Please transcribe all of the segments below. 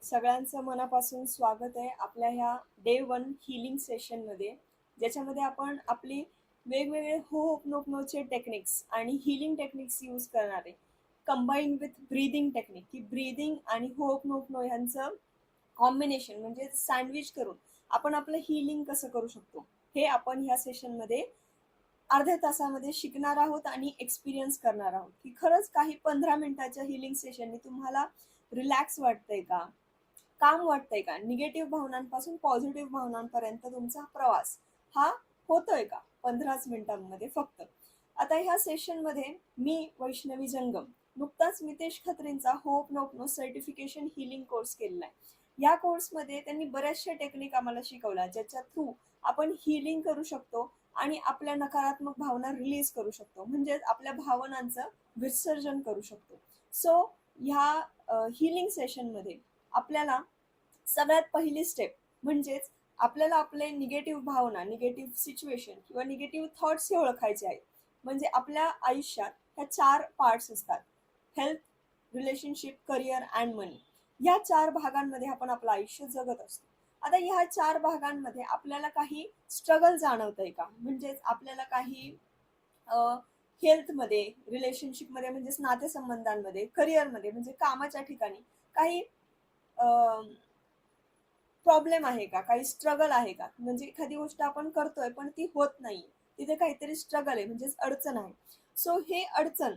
सगळ्यांचं मनापासून स्वागत आहे आपल्या ह्या डे 1 हीलिंग सेशनमध्ये, ज्याच्यामध्ये आपण आपली वेगवेगळे होपनोपनोचे टेक्निक्स आणि हीलिंग टेक्निक्स यूज करणार आहे. कंबाईन विथ ब्रीदिंग टेक्निक, की ब्रीदिंग आणि होपनोपनो ह्यांचं कॉम्बिनेशन म्हणजे सँडविच करून आपण आपलं हीलिंग कसं करू शकतो, हे आपण ह्या सेशनमध्ये अर्ध्या तासामध्ये शिकणार आहोत आणि एक्सपिरियन्स करणार आहोत. की खरंच काही 15 मिनिटाच्या हीलिंग सेशनने तुम्हाला रिलॅक्स वाटतंय का, काम वाटतंय का, निगेटिव्ह भावनांपासून पॉझिटिव्ह भावनांपर्यंत तुमचा प्रवास हा होतोय का 15 मिनिटांमध्ये फक्त. आता ह्या सेशनमध्ये मी वैष्णवी जंगम नुकताच मितेश खत्रींचा होप नोपनो सर्टिफिकेशन हिलिंग कोर्स केलेला आहे. या कोर्समध्ये त्यांनी बऱ्याचशा टेक्निक आम्हाला शिकवल्या, ज्याच्या थ्रू आपण हिलिंग करू शकतो आणि आपल्या नकारात्मक भावना रिलीज करू शकतो, म्हणजेच आपल्या भावनांचं विसर्जन करू शकतो. सो ह्या हिलिंग सेशनमध्ये आपल्याला सगळ्यात पहिली स्टेप म्हणजेच आपल्याला आपले निगेटिव्ह भावना, निगेटिव्ह सिच्युएशन किंवा निगेटिव्ह थॉट्स हे ओळखायचे आहेत. म्हणजे आपल्या आयुष्यात ह्या 4 पार्ट्स असतात: हेल्थ, रिलेशनशिप, करिअर अँड मनी. या 4 भागांमध्ये आपण आपलं आयुष्य जगत असतो. आता ह्या 4 भागांमध्ये आपल्याला काही स्ट्रगल जाणवतंय का, म्हणजेच आपल्याला काही हेल्थमध्ये, रिलेशनशिपमध्ये म्हणजेच नातेसंबंधांमध्ये, करिअरमध्ये म्हणजे कामाच्या ठिकाणी काही प्रॉब्लेम आहे का, काही स्ट्रगल आहे का, म्हणजे एखादी गोष्ट आपण करतोय पण ती होत नाही, तिथे काहीतरी स्ट्रगल आहे म्हणजेच अडचण आहे. सो हे अडचण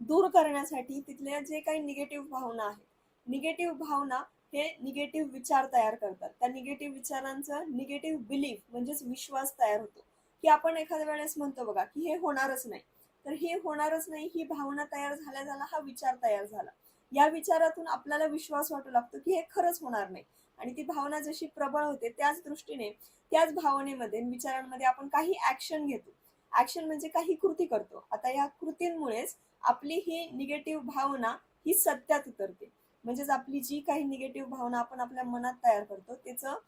दूर करण्यासाठी तिथल्या जे काही निगेटिव्ह भावना आहेत, निगेटिव्ह भावना हे निगेटिव्ह विचार तयार करतात. त्या निगेटिव्ह विचारांचं निगेटिव्ह बिलीफ म्हणजेच विश्वास तयार होतो. की आपण एखाद्या वेळेस म्हणतो बघा की हे होणारच नाही, तर हे होणारच नाही ही भावना तयार झाल्या झाला हा विचार तयार झाला. या विचारातून आपल्याला विश्वास वाटू लागतो की हे खरंच होणार नाही, आणि ती भावना जशी प्रबळ होते त्याच दृष्टीने त्याच भावनेमध्ये विचारांमध्ये आपण काही ऍक्शन घेतो. ऍक्शन म्हणजे काही कृती करतो. आता या कृतींमुळेच आपली ही निगेटिव्ह भावना ही सत्यात उतरते. म्हणजेच आपली जी काही निगेटिव्ह भावना आपण आपल्या मनात तयार करतो त्याचं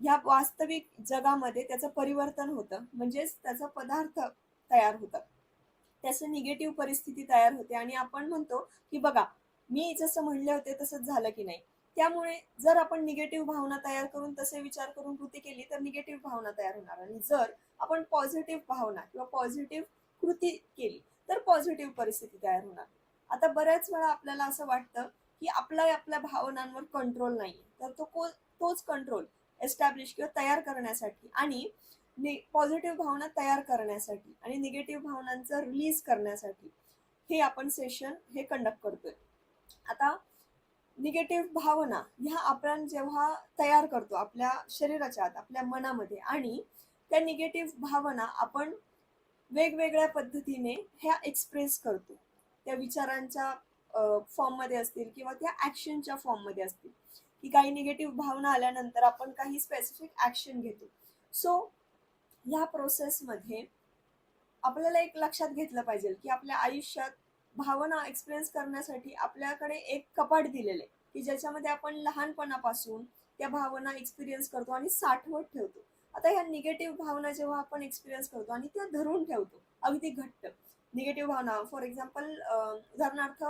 ह्या वास्तविक जगामध्ये त्याचं परिवर्तन होतं, म्हणजेच त्याचा पदार्थ तयार होतात, त्याचं निगेटिव्ह परिस्थिती तयार होते आणि आपण म्हणतो की बघा मी जसं म्हणले होते तसंच झालं की नाही. त्यामुळे जर आपण निगेटिव्ह भावना तयार करून तसे विचार करून कृती केली तर निगेटिव्ह भावना तयार होणार, आणि जर आपण पॉझिटिव्ह भावना किंवा पॉझिटिव्ह कृती केली तर पॉझिटिव्ह परिस्थिती तयार होणार. आता बऱ्याच वेळा आपल्याला असं वाटतं की आपल्या भावनांवर कंट्रोल नाही, तर तोच कंट्रोल एस्टॅब्लिश किंवा तयार करण्यासाठी आणि पॉझिटिव्ह भावना तयार करण्यासाठी आणि निगेटिव्ह भावनांचं रिलीज करण्यासाठी हे आपण सेशन हे कंडक्ट करतोय. आता निगेटिव्ह भावना ह्या आपण जेव्हा तयार करतो आपल्या शरीराच्या आत, आपल्या मनामध्ये, आणि त्या निगेटिव्ह भावना आपण वेगवेगळ्या पद्धतीने ह्या एक्सप्रेस करतो. त्या विचारांच्या फॉर्ममध्ये असतील किंवा त्या ॲक्शनच्या फॉर्ममध्ये असतील. की काही निगेटिव्ह भावना आल्यानंतर आपण काही स्पेसिफिक ॲक्शन घेतो. सो ह्या प्रोसेसमध्ये आपल्याला एक लक्षात घेतलं पाहिजे की आपल्या आयुष्यात भावना एक्सपिरियन्स करण्यासाठी आपल्याकडे एक कपाट दिलेलं आहे, की ज्याच्यामध्ये आपण लहानपणापासून त्या भावना एक्सपिरियन्स करतो आणि साठवत ठेवतो. आता ह्या निगेटिव्ह भावना जेव्हा आपण एक्सपिरियन्स करतो आणि त्या धरून ठेवतो अगदी घट्ट, निगेटिव्ह भावना फॉर एक्झाम्पल उदाहरणार्थ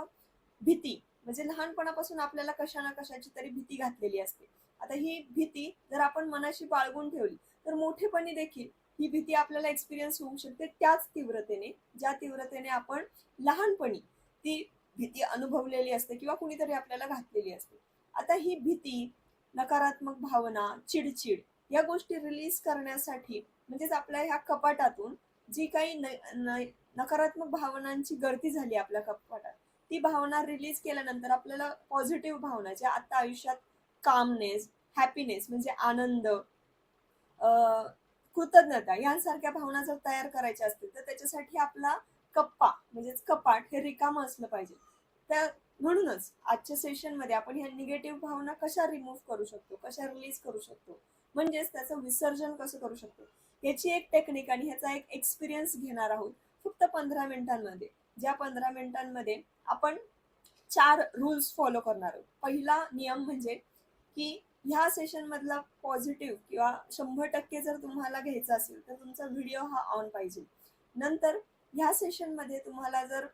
भीती, म्हणजे लहानपणापासून आपल्याला कशा ना कशाची तरी भीती घातलेली असते. आता ही भीती जर आपण मनाशी बाळगून ठेवली तर मोठेपणी देखील ही भीती आपल्याला एक्सपिरियन्स होऊ शकते त्याच तीव्रतेने ज्या तीव्रतेने आपण लहानपणी ती भीती अनुभवलेली असते किंवा कुणीतरी आपल्याला घातलेली असते. आता ही भीती, नकारात्मक भावना, चिडचिड या गोष्टी रिलीज करण्यासाठी म्हणजेच आपल्या ह्या कपाटातून जी काही नकारात्मक भावनांची गर्दी झाली आपल्या कपाटात, ती भावना रिलीज केल्यानंतर आपल्याला पॉझिटिव्ह भावना ज्या आता आयुष्यात कामनेस, हॅपीनेस म्हणजे आनंद, कृतज्ञता यांसारख्या भावना जर तयार करायच्या असतील तर त्याच्यासाठी आपला कप्पा म्हणजेच कपाट हे रिकामं असलं पाहिजे. त्या म्हणूनच आजच्या सेशनमध्ये आपण ह्या निगेटिव्ह भावना कशा रिमूव्ह करू शकतो, कशा रिलीज करू शकतो, म्हणजेच त्याचं विसर्जन कसं करू शकतो याची एक टेक्निक आणि ह्याचा एक एक्सपिरियन्स घेणार आहोत फक्त 15 मिनिटांमध्ये. ज्या 15 मिनिटांमध्ये आपण 4 रूल्स फॉलो करणार आहोत. पहिला नियम म्हणजे की ह्या सेशन मधला पॉझिटिव्ह किंवा 100% जर तुम्हाला घ्यायचा असेल तर तुमचा व्हिडिओ हा ऑन पाहिजे. नंतर ह्या सेशन मध्ये तुम्हाला जर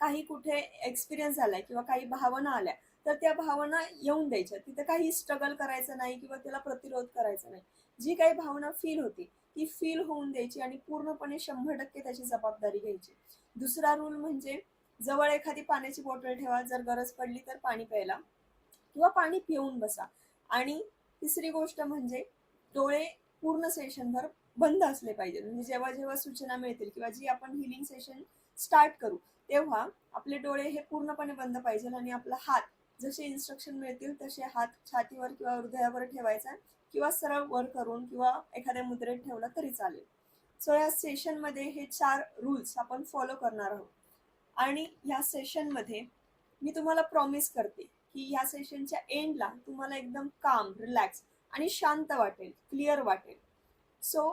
काही कुठे एक्सपिरियन्स आलाय किंवा काही भावना आल्या तर त्या भावना येऊन द्यायच्या. तिथे काही स्ट्रगल करायचं नाही किंवा त्याला प्रतिरोध करायचा नाही. जी काही भावना फील होती ती फील होऊन द्यायची आणि पूर्णपणे 100% त्याची जबाबदारी घ्यायची. दुसरा रूल म्हणजे जवळ एखादी पाण्याची बॉटल ठेवा, जर गरज पडली तर पाणी प्यायला किंवा पाणी पिऊन बसा. आणि तिसरी गोष्ट म्हणजे डोळे पूर्ण सेशनभर बंद असले पाहिजे. म्हणजे जेव्हा जेव्हा सूचना मिळतील किंवा जी आपण हिलिंग सेशन स्टार्ट करू तेव्हा आपले डोळे हे पूर्णपणे बंद पाहिजे आणि आपला हात जसे इन्स्ट्रक्शन मिळतील तसे हात छातीवर किंवा हृदयावर ठेवायचा किंवा सरळ वर करून किंवा एखाद्या मुद्रेत ठेवला तरी चालेल. सो या सेशनमध्ये हे 4 रूल्स आपण फॉलो करणार आहोत. आणि या सेशनमध्ये मी तुम्हाला प्रॉमिस करते की या सेशनच्या एंडला तुम्हाला एकदम काम, रिलॅक्स आणि शांत वाटेल, क्लिअर वाटेल. सो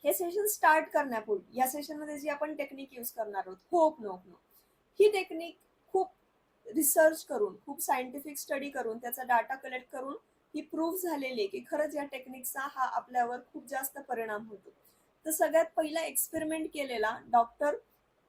हे सेशन स्टार्ट करण्यापूर्वी या सेशनमध्ये जी आपण टेक्निक यूज करणार आहोत, होप नोक नो, ही टेक्निक खूप रिसर्च करून, खूप सायंटिफिक स्टडी करून, त्याचा डाटा कलेक्ट करून ही प्रूव्ह झालेली आहे की खरंच या टेक्निकचा हा आपल्यावर खूप जास्त परिणाम होतो. तर सगळ्यात पहिला एक्सपेरिमेंट केलेला डॉक्टर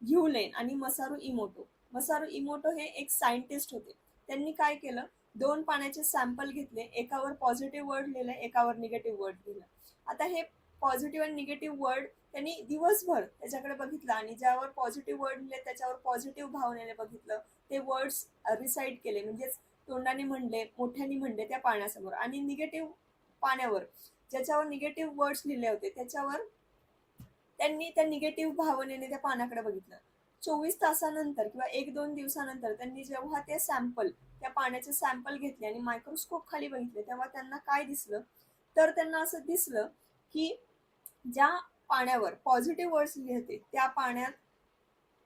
ह्युलेन आणि मसारू इमोटो. मसारू इमोटो हे एक सायंटिस्ट होते. त्यांनी काय केलं, 2 पाण्याचे सॅम्पल घेतले, एकावर पॉझिटिव्ह वर्ड लिहिलं, एकावर निगेटिव्ह वर्ड लिहिलं. आता हे पॉझिटिव्ह आणि निगेटिव्ह वर्ड त्यांनी दिवसभर त्याच्याकडे बघितलं आणि ज्यावर पॉझिटिव्ह वर्ड लिहिले त्याच्यावर पॉझिटिव्ह भावनेने बघितलं. ते वर्ड्स रिसाईट केले, म्हणजेच तोंडाने म्हणले, मोठ्याने म्हणले त्या पाण्यासमोर. आणि निगेटिव्ह पाण्यावर ज्याच्यावर निगेटिव्ह वर्ड्स लिहिले होते त्याच्यावर त्यांनी त्या निगेटिव्ह भावनेने त्या पाण्याकडे बघितलं. 24 तासानंतर किंवा 1-2 दिवसानंतर त्यांनी जेव्हा ते सॅम्पल, त्या पाण्याचे सॅम्पल घेतले आणि मायक्रोस्कोप खाली बघितले तेव्हा त्यांना काय दिसलं, तर त्यांना असं दिसलं की ज्या पाण्यावर पॉझिटिव्ह वर्ड्स लिहिले होते त्या पाण्यात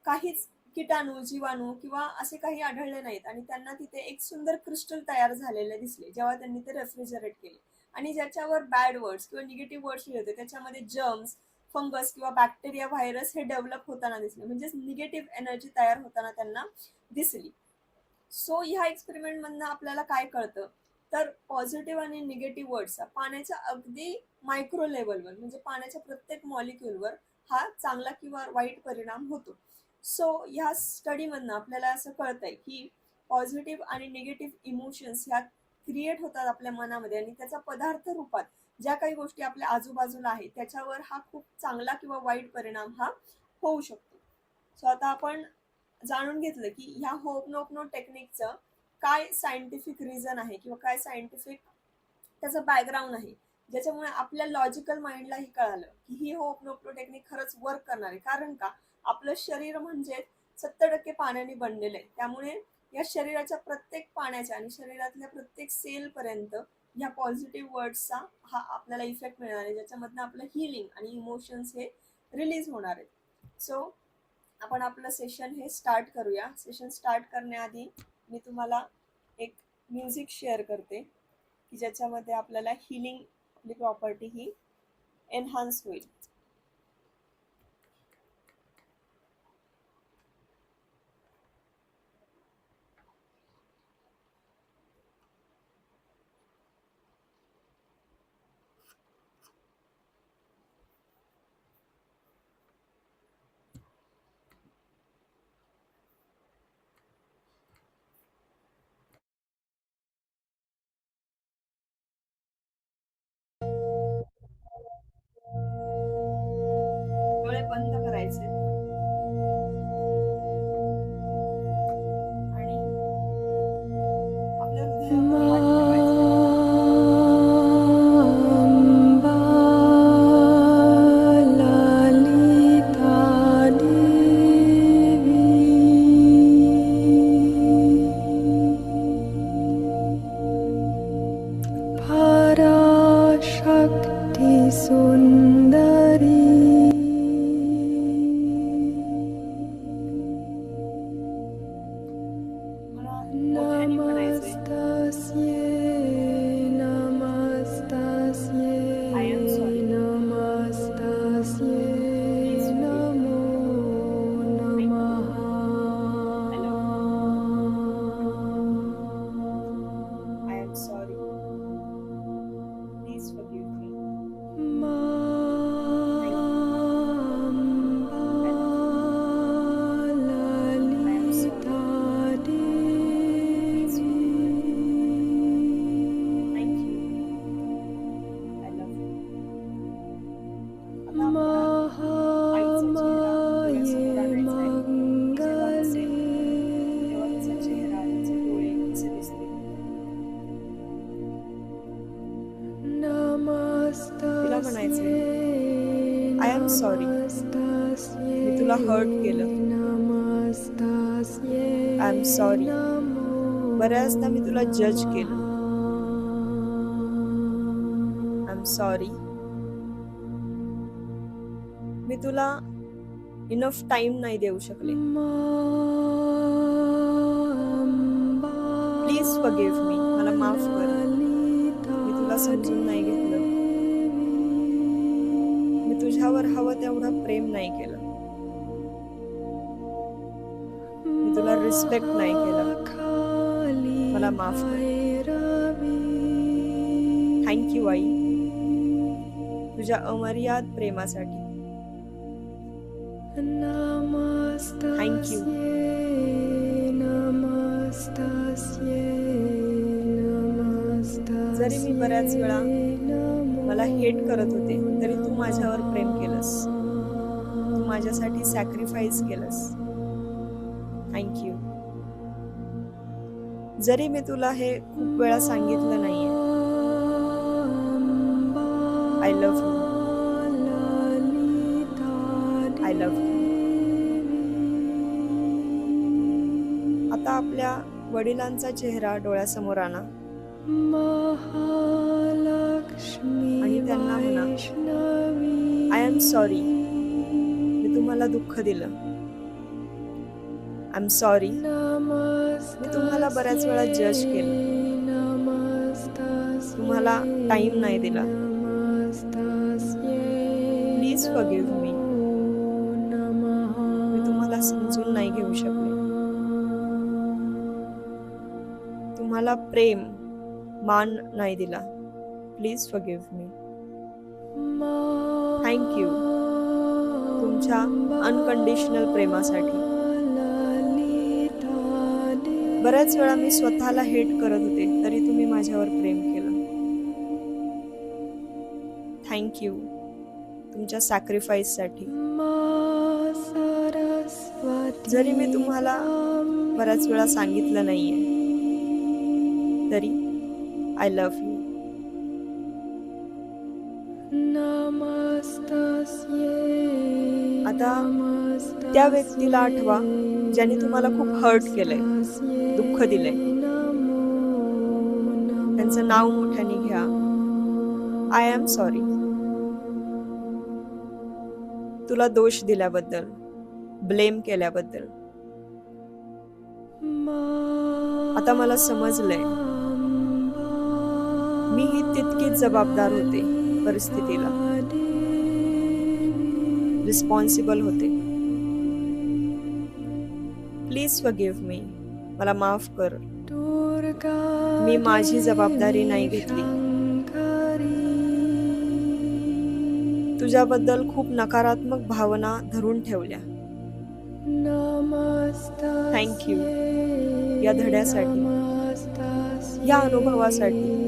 काहीच किटाणू, जीवाणू किंवा असे काही आढळले नाहीत आणि त्यांना तिथे एक सुंदर क्रिस्टल तयार झालेले दिसले जेव्हा त्यांनी ते रेफ्रिजरेट केले. आणि ज्याच्यावर बॅड वर्ड्स किंवा निगेटिव्ह वर्ड्स लिहिले होते त्याच्यामध्ये जर्म्स, फंगस किंवा बॅक्टेरिया, व्हायरस हे डेव्हलप होताना दिसले, म्हणजेच निगेटिव्ह एनर्जी तयार होताना त्यांना दिसली. सो ह्या एक्सपेरिमेंट मधनं आपल्याला काय कळतं, तर पॉझिटिव्ह आणि निगेटिव्ह वर्ड्सचा पाण्याच्या अगदी मायक्रो लेवलवर म्हणजे पाण्याच्या प्रत्येक मॉलिक्युलवर हा चांगला किंवा वाईट परिणाम होतो. सो ह्या स्टडीमधनं आपल्याला असं कळतंय की पॉझिटिव्ह आणि निगेटिव्ह इमोशन्स ह्या क्रिएट होतात आपल्या मनामध्ये आणि त्याचा पदार्थ रूपात ज्या काही गोष्टी आपल्या आजूबाजूला आहेत त्याच्यावर हा खूप चांगला किंवा वाईट परिणाम हा होऊ शकतो. सो आता आपण जाणून घेतलं की ह्या होप नोक नो टेक्निकचं काय सायंटिफिक रिझन आहे किंवा काय सायंटिफिक त्याचं बॅकग्राऊंड आहे, ज्याच्यामुळे आपल्या लॉजिकल माइंडलाही कळालं की ही होप नोक नो टेक्निक खरंच वर्क करणार आहे. कारण का, आपलं शरीर म्हणजे 70% पाण्याने बनलेलं आहे. त्यामुळे या शरीराच्या प्रत्येक पाण्याच्या आणि शरीरातल्या प्रत्येक सेल पर्यंत ह्या पॉझिटिव्ह वर्ड्सचा हा आपल्याला इफेक्ट मिळणार आहे, ज्याच्यामधनं आपलं हिलिंग आणि इमोशन्स हे रिलीज होणार आहेत. सो आपण आपलं सेशन हे स्टार्ट करूया. सेशन स्टार्ट करण्याआधी मी तुम्हाला एक म्युझिक शेअर करते की ज्याच्यामध्ये आपल्याला हिलिंग आपली प्रॉपर्टी ही एनहान्स होईल. डोळे बंद करायचे आणि आपल्या हृदयावर हात ठेवायचे. मला मोठ्याने म्हणायचंय. तुला हर्ट केलं. I am sorry. बऱ्याचदा मी तुला जज केलं. I am sorry. मी तुला इनफ टाइम नाही देऊ शकले. प्लीज फॉरगिव्ह मी. मला माफ कर. मी तुला समजून नाही घेतलं. मी तुझ्यावर हवं तेवढं प्रेम नाही केलं. मी तुला रिस्पेक्ट नाही केलं. मला माफ कर. थँक्यू आई, तुझ्या अमर्याद प्रेमासाठी. थँक्यू. जरी मी बऱ्याच वेळा मला हेट करत होते तरी तू माझ्यावर प्रेम केलंस. तू माझ्यासाठी सॅक्रिफाईस केलंस. थँक्यू. जरी मी तुला हे खूप वेळा सांगितलं नाहीये, I love you. I love you. आता आपल्या वडिलांचा चेहरा डोळ्यासमोर आणा आणि त्यांना म्हणा, आय एम सॉरी. मी तुम्हाला दुःख दिलं. I am sorry. मी तुम्हाला बऱ्याच वेळा जज केलं. तुम्हाला टाइम नाही दिला. Please forgive me. मी तुम्हाला समजून नाही घेऊ शकले. तुम्हाला प्रेम, मान नाही दिला. Please forgive me. थँक्यू तुमच्या अनकंडिशनल प्रेमासाठी. बऱ्याच वेळा मी स्वतःला हेट करत होते तरी तुम्ही माझ्यावर प्रेम केलं. थँक्यू तुमच्या सॅक्रिफाईससाठी. जरी मी तुम्हाला बऱ्याच वेळा सांगितलं नाहीये तरी आय लव्ह यू. आता त्या व्यक्तीला आठवा ज्याने तुम्हाला खूप हर्ट केलंय, दुःख दिलंय. त्यांचं नाव मोठ्याने घ्या. I am sorry. तुला दोष दिल्याबद्दल, ब्लेम केल्याबद्दल. आता मला समजलंय मीही तितकीच जबाबदार होते परिस्थितीला. रिस्पॉन्सिबल होते. प्लीज फॉरगिव्ह मी. मला माफ कर. मी माझी जबाबदारी नाही घेतली. तुझ्याबद्दल खूप नकारात्मक भावना धरून ठेवल्या. थँक्यू या धड्यासाठी, या अनुभवासाठी.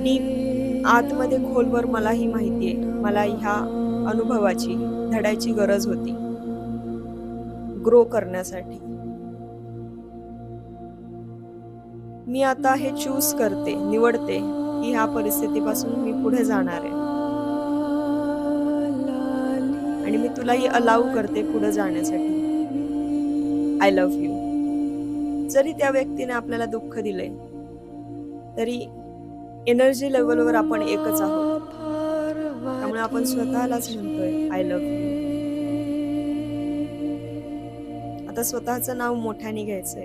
डीप आतमध्ये खोलवर मलाही माहितीये मला ह्या अनुभवाची, धड्याची गरज होती ग्रो करण्यासाठी. मी आता हे चूज करते, निवडते की ह्या परिस्थितीपासून मी पुढे जाणार आहे आणि मी तुलाही अलाउ करते पुढे जाण्यासाठी. I love you. जरी त्या व्यक्तीने आपल्याला दुःख दिलंय तरी एनर्जी लेवलवर आपण एकच आहोत. त्यामुळे आपण स्वतःलाच म्हणतोय आय लव्ह यू. आता स्वतःचं नाव मोठ्याने घ्यायचंय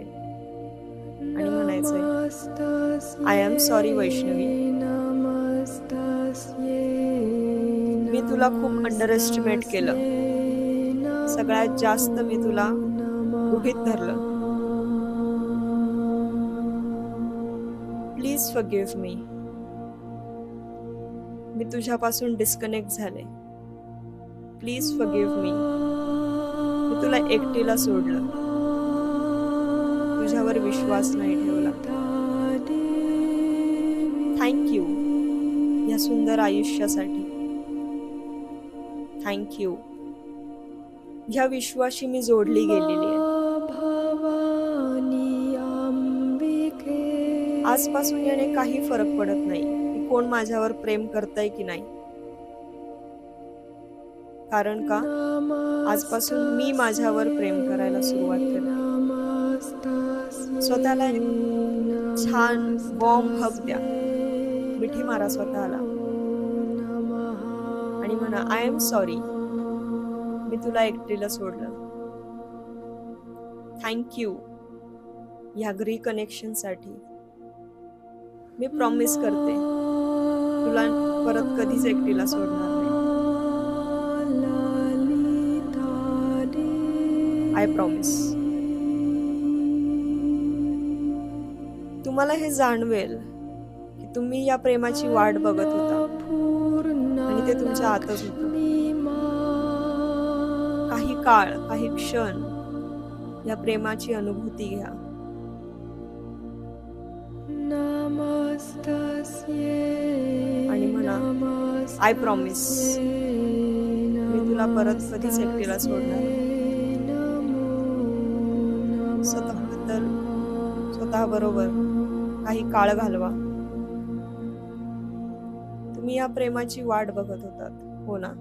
आणि म्हणायचंय, आय एम सॉरी वैष्णवी. मी तुला खूप अंडर एस्टिमेट केलं. सगळ्यात जास्त मी तुला गृहीत धरलं. Please forgive me. मी तुझ्यापासून डिस्कनेक्ट झाले. Please forgive me. मी तुला एकटीला सोडलं. तुझ्यावर विश्वास नाही ठेवला. थँक्यू या सुंदर आयुष्यासाठी. थँक्यू. ह्या विश्वाशी मी जोडली गेलेली आहे. आजपासून याने काही फरक पडत नाही की कोण माझ्यावर प्रेम करतंय की नाही, कारण का आजपासून मी माझ्यावर प्रेम करायला सुरुवात करते. स्वतःला एक छान वॉर्म हग द्या. मिठी मारा स्वतःला आणि म्हणा, आय एम सॉरी, मी तुला एकटीला सोडलं. थँक यू ह्या रिकनेक्शन साठी. मी प्रॉमिस करते तुला परत कधीच एकटीला सोडणार नाही. I promise. तुम्हाला हे जाणवेल की तुम्ही या प्रेमाची वाट बघत होता आणि ते तुमच्या आतच होतं. काही काळ, काही क्षण या प्रेमाची अनुभूती घ्या आणि म्हणा, आय प्रॉमिस, मी तुला परत कधीच एकटीला सोडणार नाही. स्वतःबद्दल, स्वतःबरोबर काही काळ घालवा. तुम्ही या प्रेमाची वाट बघत होतात, हो ना?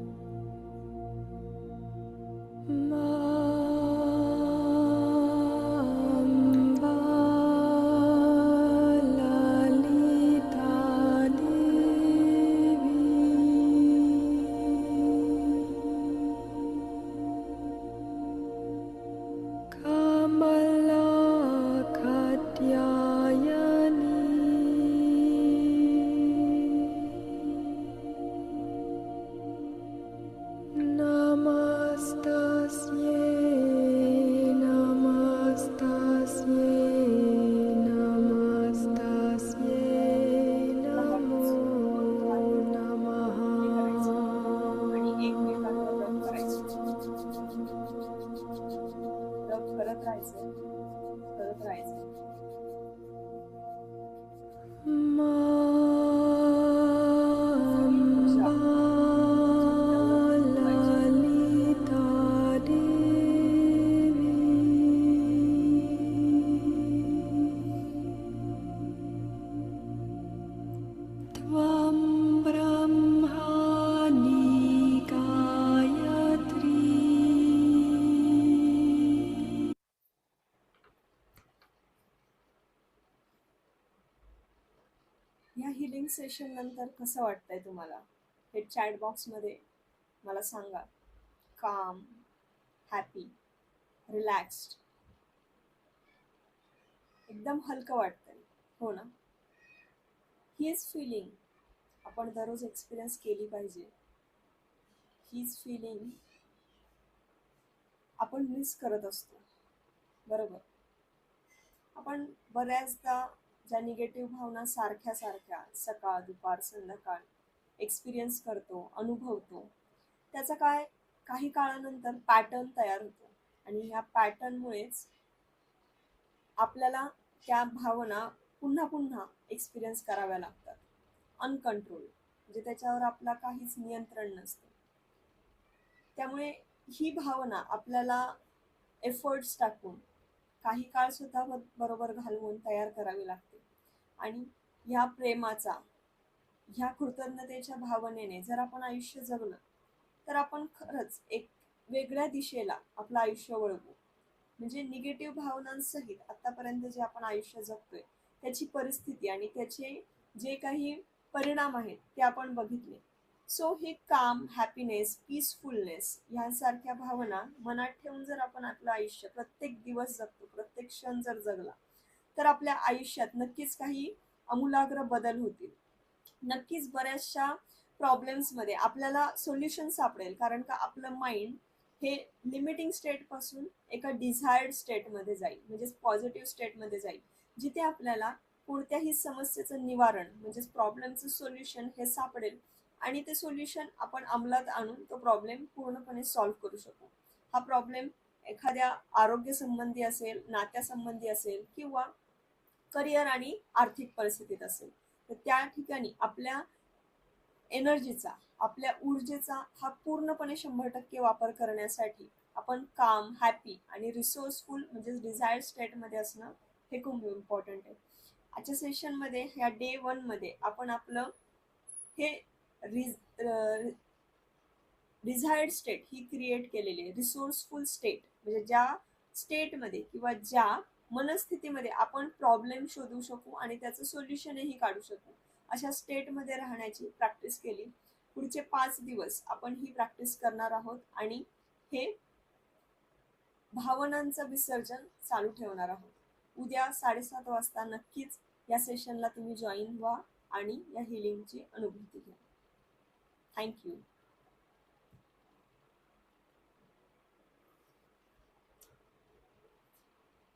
या हिलिंग सेशन नंतर कसं वाटतंय तुम्हाला? हे चॅट बॉक्समध्ये मला सांगा. काम, हॅपी, रिलॅक्स्ड, एकदम हलकं वाटतंय, हो ना? हीच फिलिंग आपण दररोज एक्सपिरियन्स केली पाहिजे. हीच फिलिंग आपण मिस करत असतो, बरोबर? आपण बऱ्याचदा ज्या निगेटिव्ह भावना सारख्या सारख्या सकाळ, दुपार, संध्याकाळ एक्सपिरियन्स करतो, अनुभवतो, त्याचा काही काळानंतर पॅटर्न तयार होतो आणि ह्या पॅटर्नमुळेच आपल्याला त्या भावना पुन्हा पुन्हा एक्सपिरियन्स कराव्या लागतात, अनकंट्रोल, म्हणजे त्याच्यावर आपला काहीच नियंत्रण नसतं. त्यामुळे ही भावना आपल्याला एफर्ट्स टाकून काही काळ स्वतः बरोबर घालवून तयार करावी लागते. आणि ह्या प्रेमाचा, ह्या कृतज्ञतेच्या भावनेने जर आपण आयुष्य जगलं तर आपण खरंच एक वेगळ्या दिशेला आपलं आयुष्य वळवू. म्हणजे निगेटिव्ह भावनांसहित आतापर्यंत जे आपण आयुष्य जगतोय त्याची परिस्थिती आणि त्याचे जे काही परिणाम आहेत ते आपण बघितले. सो हे काम, हॅपीनेस, पीसफुलनेस यांसारख्या भावना मनात ठेवून जर आपण आपलं आयुष्य प्रत्येक दिवस जगतो, प्रत्येक क्षण जर जगला तर आपल्या आयुष्यात नक्कीच काही आमूलाग्र बदल होतील. नक्कीच बऱ्याचशा प्रॉब्लेम्समध्ये आपल्याला सोल्युशन सापडेल, कारण का आपलं माइंड हे लिमिटिंग स्टेट पासून एका डिझायर्ड स्टेटमध्ये जाईल, म्हणजेच पॉझिटिव्ह स्टेटमध्ये जाईल, जिथे आपल्याला कोणत्याही समस्येचं निवारण म्हणजेच प्रॉब्लेमचं सोल्युशन हे सापडेल आणि ते सोल्युशन आपण अंमलात आणून तो प्रॉब्लेम पूर्णपणे सॉल्व्ह करू शकू. हा प्रॉब्लेम एखाद्या आरोग्य संबंधी असेल, नात्यासंबंधी असेल किंवा करिअर आणि आर्थिक परिस्थितीत असेल, तर त्या ठिकाणी आपल्या एनर्जीचा, आपल्या ऊर्जेचा हा पूर्णपणे 100% वापर करण्यासाठी आपण काम, हॅपी आणि रिसोर्सफुल म्हणजे डिझायर्ड स्टेटमध्ये असणं हे खूप इम्पॉर्टंट आहे. आजच्या सेशनमध्ये ह्या डे 1 मध्ये आपण आपलं हे डिझायर्ड स्टेट ही क्रिएट केलेली आहे. रिसोर्सफुल स्टेट म्हणजे ज्या स्टेटमध्ये किंवा ज्या मनस्थितीमध्ये आपण प्रॉब्लेम शोधू शकू आणि त्याचं सोल्युशनही काढू शकू, अशा स्टेटमध्ये राहण्याची प्रॅक्टिस केली. पुढचे 5 दिवस आपण ही प्रॅक्टिस करणार आहोत आणि हे भावनांचं विसर्जन चालू ठेवणार आहोत. उद्या 7:30 वाजता नक्कीच या सेशनला तुम्ही जॉईन व्हा आणि या हिलिंगची अनुभूती घ्या. थँक्यू.